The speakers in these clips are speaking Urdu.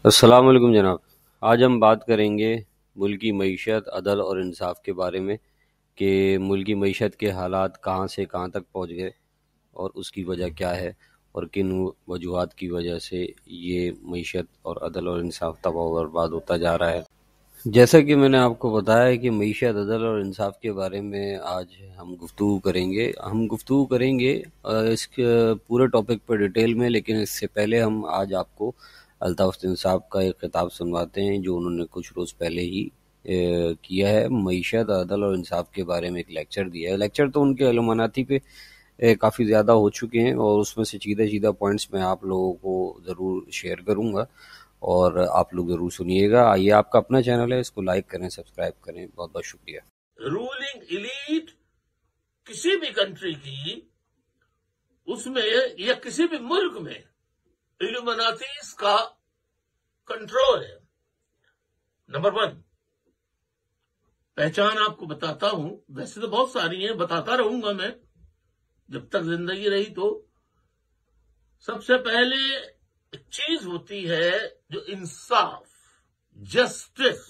السلام علیکم جناب۔ آج ہم بات کریں گے ملکی معیشت، عدل اور انصاف کے بارے میں کہ ملکی معیشت کے حالات کہاں سے کہاں تک پہنچ گئے اور اس کی وجہ کیا ہے اور کن وجوہات کی وجہ سے یہ معیشت اور عدل اور انصاف تباہ و برباد ہوتا جا رہا ہے۔ جیسا کہ میں نے آپ کو بتایا کہ معیشت، عدل اور انصاف کے بارے میں آج ہم گفتگو کریں گے اس کے پورے ٹاپک پر ڈیٹیل میں، لیکن اس سے پہلے ہم آج آپ کو الطاف حسین صاحب کا ایک خطاب سنواتے ہیں جو انہوں نے کچھ روز پہلے ہی کیا ہے۔ معیشت، عدل اور انصاف کے بارے میں ایک لیکچر دیا ہے۔ لیکچر تو ان کے علوماناتی پہ کافی زیادہ ہو چکے ہیں اور اس میں سے سیدھا پوائنٹس میں آپ لوگوں کو ضرور شیئر کروں گا اور آپ لوگ ضرور سنیے گا۔ یہ آپ کا اپنا چینل ہے، اس کو لائک کریں، سبسکرائب کریں۔ بہت بہت شکریہ۔ رولنگ ایلیٹ کسی بھی کنٹری کی، اس میں یا کسی بھی ملک میں ایلومناتیز کا کنٹرول ہے۔ نمبر 1 پہچان آپ کو بتاتا ہوں، ویسے تو بہت ساری ہیں، بتاتا رہوں گا میں جب تک زندگی رہی تو۔ سب سے پہلے ایک چیز ہوتی ہے جو انصاف، جسٹس،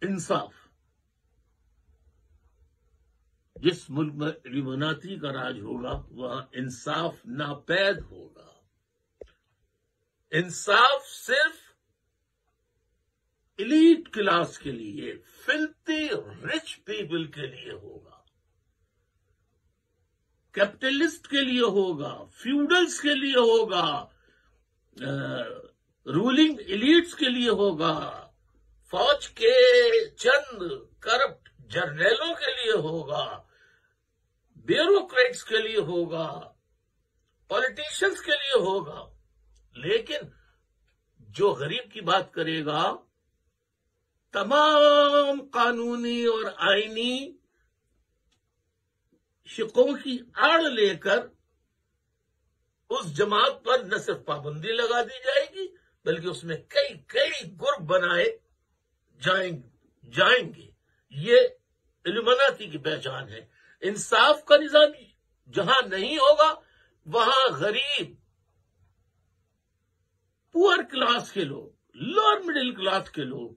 انصاف۔ جس ملک میں ایلومناتی کا راج ہوگا وہاں انصاف ناپید ہوگا۔ انصاف صرف ایلیٹ کلاس کے لیے، فلتی رچ پیپل کے لیے ہوگا، کیپٹلسٹ کے لیے ہوگا، فیوڈلز کے لیے ہوگا، رولنگ ایلیٹس کے لیے ہوگا، فوج کے چند کرپٹ جرنیلوں کے لیے ہوگا، بیوروکریٹس کے لیے ہوگا، پولیٹیشنز کے لیے ہوگا۔ لیکن جو غریب کی بات کرے گا، تمام قانونی اور آئینی شقوں کی آڑ لے کر اس جماعت پر نہ صرف پابندی لگا دی جائے گی بلکہ اس میں کئی گروپ بنائے جائیں گے۔ یہ ایلومناتی کی پہچان ہے۔ انصاف کا نظام جہاں نہیں ہوگا وہاں غریب، پور کلاس کے لوگ، لوور مڈل کلاس کے لوگ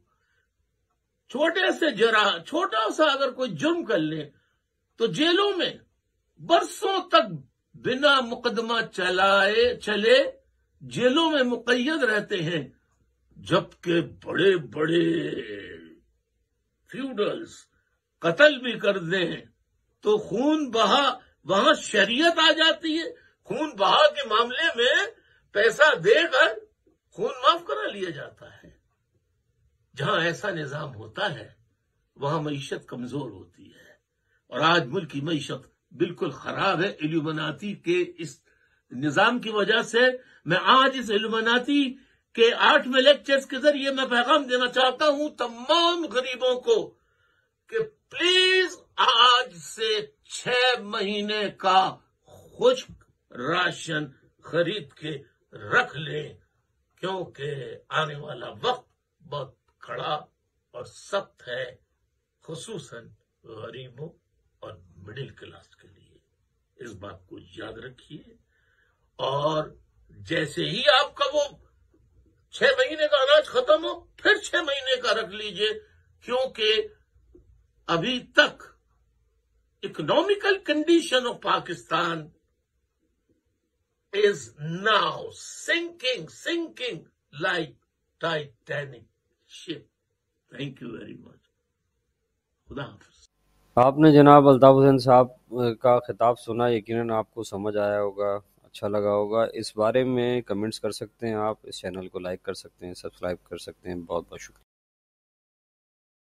چھوٹا سا اگر کوئی جرم کر لے تو جیلوں میں برسوں تک بنا مقدمہ چلے جیلوں میں مقید رہتے ہیں، جبکہ بڑے بڑے فیوڈلز قتل بھی کر دیں تو خون بہا، وہاں شریعت آ جاتی ہے، خون بہا کے معاملے میں پیسہ دے کر خون معاف کرا لیا جاتا ہے۔ جہاں ایسا نظام ہوتا ہے وہاں معیشت کمزور ہوتی ہے، اور آج ملک کی معیشت بالکل خراب ہے ایلومناتی کے اس نظام کی وجہ سے۔ میں آج اس ایلومناتی کے 8ویں لیکچرز کے ذریعے میں پیغام دینا چاہتا ہوں تمام غریبوں کو کہ پلیز آج سے 6 مہینے کا خشک راشن خرید کے رکھ لیں، کیونکہ آنے والا وقت بہت کڑا اور سخت ہے، خصوصاً غریبوں اور مڈل کلاس کے لیے۔ اس بات کو یاد رکھیے، اور جیسے ہی آپ کا وہ 6 مہینے کا اناج ختم ہو پھر 6 مہینے کا رکھ لیجئے، کیونکہ ابھی تک economical condition of Pakistan is now sinking like Titanic ship. Thank you very much. خدا حافظ۔ آپ نے جناب الطاف حسین صاحب کا خطاب سنا، یقیناً آپ کو سمجھ آیا ہوگا، اچھا لگا ہوگا۔ اس بارے میں کمنٹس کر سکتے ہیں، آپ اس چینل کو لائک کر سکتے ہیں، سبسکرائب کر سکتے ہیں۔ بہت بہت شکریہ۔